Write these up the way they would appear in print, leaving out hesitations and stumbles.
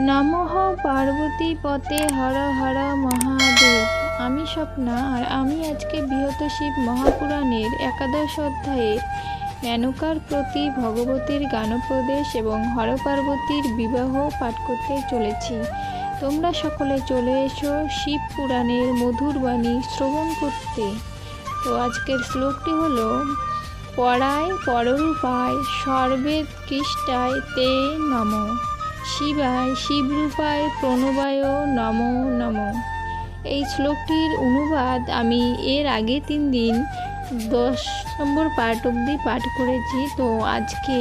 নমঃ পার্বতী পতে হর হর মহাদেব। আমি স্বপ্না, আর আমি আজকে বৃহৎ শিব মহাপুরাণের একাদশ অধ্যায়ের মেনকার প্রতি ভগবতীর গানপ্রদেশ এবং হর পার্বতীর বিবাহ পাঠ করতে চলেছি। তোমরা সকলে চলে এসো শিব পুরাণের মধুর বাণী শ্রবণ করতে। তো আজকের শ্লোকটি হলো, পরায় পররূপায় সর্বেদ কৃষ্টায় তে নমঃ, শিবায় শিবরূপায় প্রণবায় নমো নমো। এই শ্লোকটির অনুবাদ আমি এর আগে 3 দিন 10 নম্বর পার্ট অবধি পাঠ করেছি। তো আজকে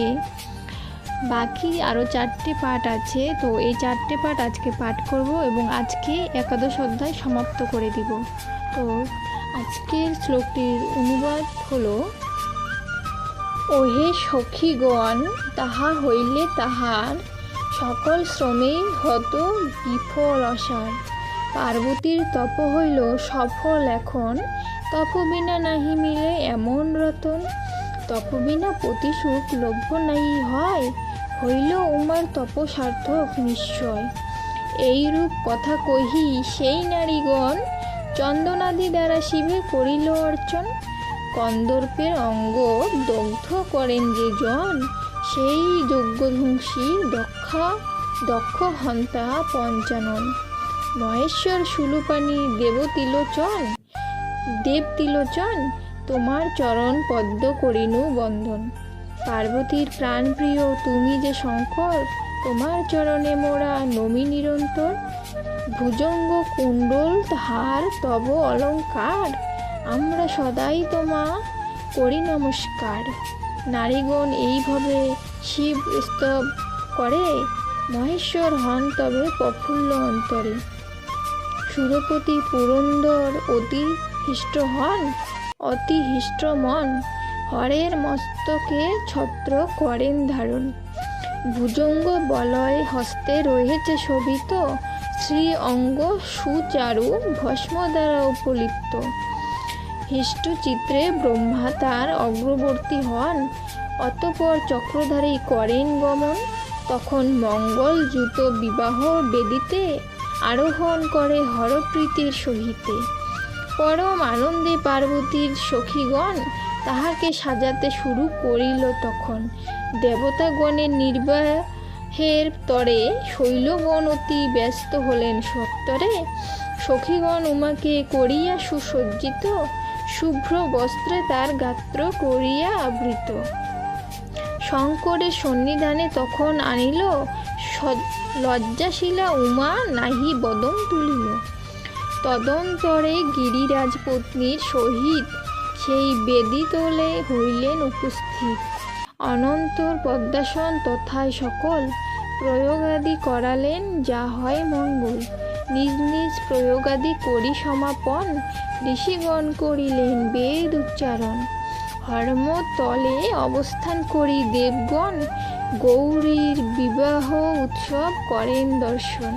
বাকি আরও 4টে পাঠ আছে, তো এই 4টে পাঠ আজকে পাঠ করব এবং আজকে একাদশ অধ্যায় সমাপ্ত করে দিব। তো আজকের শ্লোকটির অনুবাদ হলো, ওহে সখীগণ, তাহা হইলে তাহার সকল শ্রমে হত বিফলসার। পার্বতীর তপ হইল সফল এখন, তপ বিনা নাহি মিলে এমন রতন। তপ বিনা প্রতিসুখ লভ্য নাহি হয়, হইল উমার তপ সার্থক নিশ্চয়। এইরূপ কথা কহি সেই নারীগণ, চন্দনাদি দ্বারা শিবে করিল অর্চন। কন্দর্পের অঙ্গ দগ্ধ করেন যে জন, সেই যজ্ঞধ্বংসী দক্ষ হন্তা পঞ্চানন। মহেশ্বর শূলপাণি দেবতিলোচন, তোমার চরণ পদ্ম করিনু বন্দন। পার্বতীর প্রাণপ্রিয় তুমি যে শঙ্কর, তোমার চরণে মোরা নমি নিরন্তর। ভুজঙ্গ কুণ্ডল হার তব অলঙ্কার, আমরা সদাই তোমা করি নমস্কার। নারীগণ এইভাবে শিব স্তব করে, মহেশ্বর হন তবে প্রফুল্ল অন্তরে। সুরপতি পুরন্দর অতি হিষ্ট মন, হরের মস্তকে ছত্র করেন ধারণ। ভুজঙ্গ বলয় হস্তে রয়েছে শোভিত, শ্রী অঙ্গ সুচারু ভস্ম দ্বারা উপলিপ্ত। হিষ্টচিত্রে ব্রহ্মা তার অগ্রবর্তী হন, অতঃপর চক্রধারী করেন গমন। তখন মঙ্গল যুত বিবাহ বেদিতে, আরোহণ করে হরপ্রীতির সহিতে। পরম আনন্দে পার্বতীর সখীগণ, তাহাকে সাজাতে শুরু করিল তখন। দেবতাগণের নির্বাহের তরে, শৈলগণ অতি ব্যস্ত হলেন সত্তরে। সখীগণ উমাকে করিয়া সুসজ্জিত, শুভ্র বস্ত্রে তার গাত্র করিয়া আবৃত। শঙ্করের সন্নিধানে তখন আনিল, লজ্জাশীলা উমা নাহি বদন তুলিল। তদন্তরে গিরিরাজপত্নীর সহিত, সেই বেদিতলে হইলেন উপস্থিত। অনন্তর পদ্মাসন তথায় সকল, প্রয়োগাদি করালেন যা হয় মঙ্গল। নিজ নিজ প্রয়োগাদি করি সমাপন, ঋষিগণ করিলেন বেদ উচ্চারণ। হর্মতলে অবস্থান করি দেবগণ, গৌরীর বিবাহ উৎসব করেন দর্শন।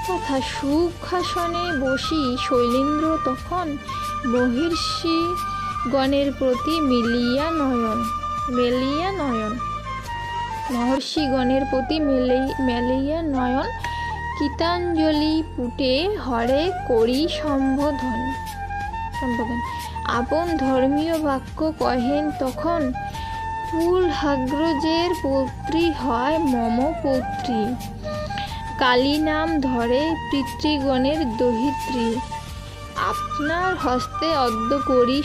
তথা সুখাসনে বসি শৈলেন্দ্র তখন, মহর্ষিগণের প্রতি মেলিয়া নয়ন। গীতাঞ্জলি পুটে হরে করি সম্বোধন। আপন ধর্মীয় বাক্য কহেন তখন, পুলহাগ্রজের পৌত্রী হয় মম পৌত্রী। কালী নাম ধরে পিতৃগণের দহিত্রী, আপনার হস্তে অদ্য করি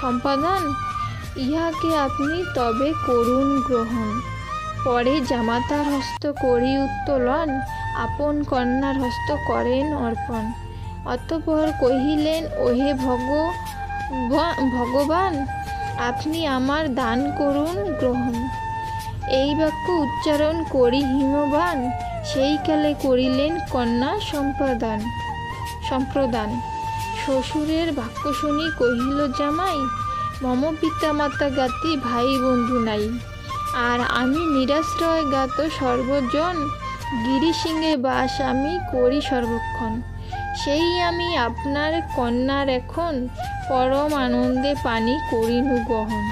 সম্পাদন। ইহাকে আপনি তবে করুণ গ্রহণ। পরে জামাতার হস্ত করি উত্তোলন, আপন কন্যার হস্ত করেন অর্পণ। অতঃপর কহিলেন, ওহে ভগবান, আপনি আমার দান করুন গ্রহণ। এই বাক্য উচ্চারণ করি হিমবান, সেই কালে করিলেন কন্যা সম্প্রদান। শ্বশুরের বাক্য শুনি কহিল জামাই, মম পিতা মাতা জ্ঞাতি ভাই বন্ধু নাই। আর আমি নিরাশ্রয় জ্ঞাত সর্বজন, গিরিসিংহে বাস আমি করি সর্বক্ষণ। সেই আমি আপনার কন্যার এখন, পরম আনন্দে পানি করিনু গ্রহণ।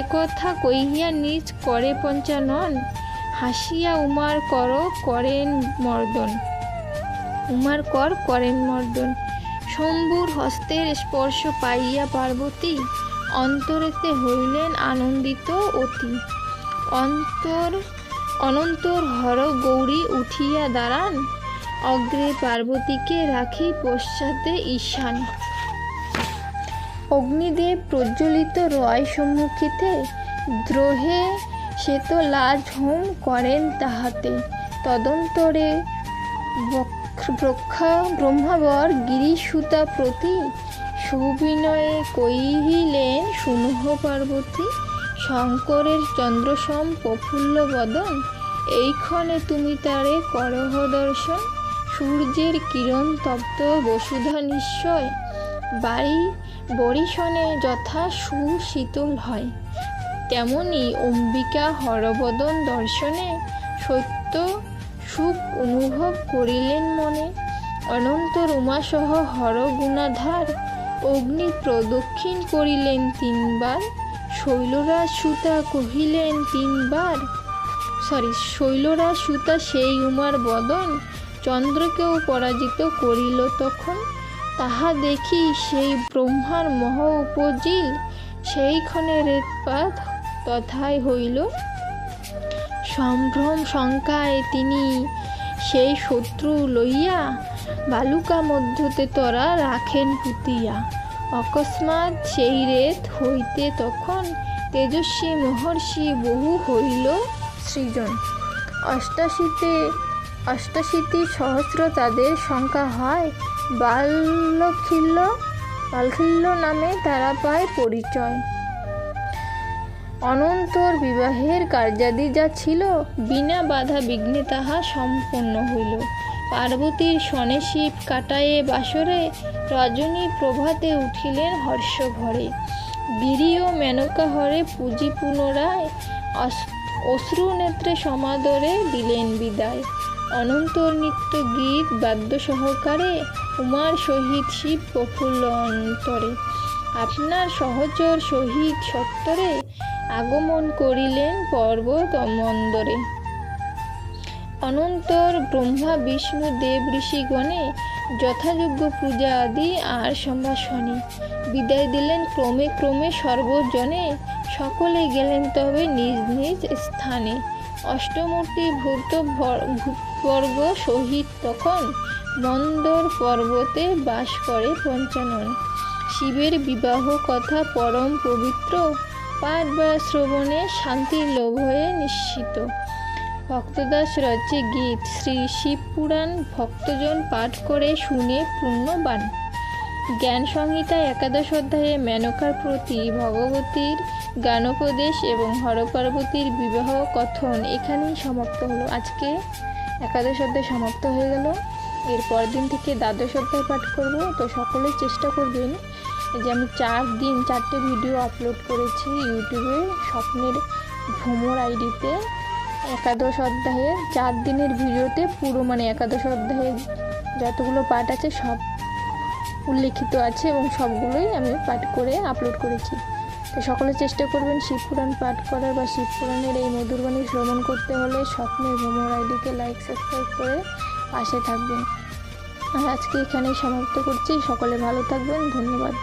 একথা কহিয়া নিজ করে পঞ্চানন, হাসিয়া উমার কর করেন মর্দন। শম্ভুর হস্তের স্পর্শ পাইয়া পার্বতী অন্তরেতে হইলেন আনন্দিত অতি। অনন্তর হর গৌরী উঠিয়া দাঁড়ান, অগ্রে পার্বতীকে রাখি পশ্চাতে ঈশান। অগ্নিদেব প্রজ্বলিত রয় সম্মুখীতে, দ্রোহে শ্বেত লাজ হোম করেন তাহাতে। তদন্তরে ব্রহ্মাবর গিরিসুতা প্রতি, সুবিনয়ে কহিলেন শুনহ পার্বতী। শঙ্করের চন্দ্রসম প্রফুল্ল বদন, এইক্ষণে তুমি তারে করহ দর্শন। সূর্যের কিরণ তপ্ত বসুধা নিশ্চয়, বরিশনে যথা সুশীতল হয়। তেমনি অম্বিকা হরবদন দর্শনে সত্য সুখ অনুভব করিলেন মনে। অনন্তর উমাসহ হর গুণাধার, অগ্নি প্রদক্ষিণ করিলেন 3 বার। শৈলরাজ সুতা কহিলেন 3 বার, শৈলরাজ সুতা সেই উমার বদন, চন্দ্রকেও পরাজিত করিল তখন। তাহা দেখি সেই ব্রহ্মার মহ উপজিল, সেইক্ষণে রেতপাত তথায় হইল। সম্ভ্রম শঙ্কায় তিনি সেই শত্রু লইয়া, বালুকা মধ্যতে তরা রাখেন পুতিয়া। অকস্মাৎ সেই রেত হইতে তখন, তেজস্বী মহর্ষি বহু হইল সৃজন। 88 সহস্র তাদের সংখ্যা হয়, বালখিল্য নামে তারা পায় পরিচয়। অনন্তর বিবাহের কার্যাদি যা ছিল, বিনা বাধা বিঘ্নে তাহা সম্পন্ন হইল। পার্বতীর শনে শিব কাটায়ে বাসরে, রজনী প্রভাতে উঠিলেন হর্ষ ভরে। গিরি ও মেনকা হরে পূজি পুনরায়, অশ্রু নেত্রে সমাদরে দিলেন বিদায়। অনন্তর নিত্য গীত বাদ্য সহকারে, উমার সহিত শিব প্রফুল্ল অন্তরে। আপনার সহচর সহিত সত্তরে, আগমন করিলেন পর্বত মন্দরে। অনন্তর ব্রহ্মা বিষ্ণু দেব ঋষিগণে, যথাযোগ্য পূজা আদি আর সম্ভাষণে। বিদায় দিলেন ক্রমে ক্রমে সর্বজনে, সকলে গেলেন তবে নিজ নিজ স্থানে। অষ্টমূর্তি ভূতবর্গ সহিত তখন, মন্দর পর্বতে বাস করে পঞ্চানন। শিবের বিবাহ কথা পরম পবিত্র, পাঠ বা শ্রবণে শান্তির লোভ হয়ে নিশ্চিত। ভক্তদাস রচে গীত শ্রী শিব পুরাণ, ভক্তজন পাঠ করে শুনে পুণ্যবান। জ্ঞান সংহিতা 11 অধ্যায়ে মেনকার প্রতি ভগবতীর জ্ঞানোপদেশ এবং হরপার্বতীর বিবাহ কথন এখানেই সমাপ্ত হলো। আজকে 11 অধ্যায় সমাপ্ত হয়ে গেল। এর পরের দিন থেকে 12 অধ্যায় পাঠ করব। তো সকলে চেষ্টা করবেন যে আমি 4 দিন 4টে ভিডিও আপলোড করেছি ইউটিউবে স্বপ্নের ভ্রমর আইডিতে। 11 অধ্যায়ের 4 দিনের ভিডিওতে পুরো 11 অধ্যায়ের যতগুলো পাঠ আছে সব উল্লেখিত আছে এবং সবগুলোই আমি পাঠ করে আপলোড করেছি। তো সকলে চেষ্টা করবেন শিবপুরাণ পাঠ করার বা শিবপুরাণের এই মধুরবাণী শ্রবণ করতে হলে স্বপ্নের ভ্রমর আইডিকে লাইক সাবস্ক্রাইব করে পাশে থাকবেন। আর আজকে এখানেই সমাপ্ত করছি। সকলে ভালো থাকবেন। ধন্যবাদ।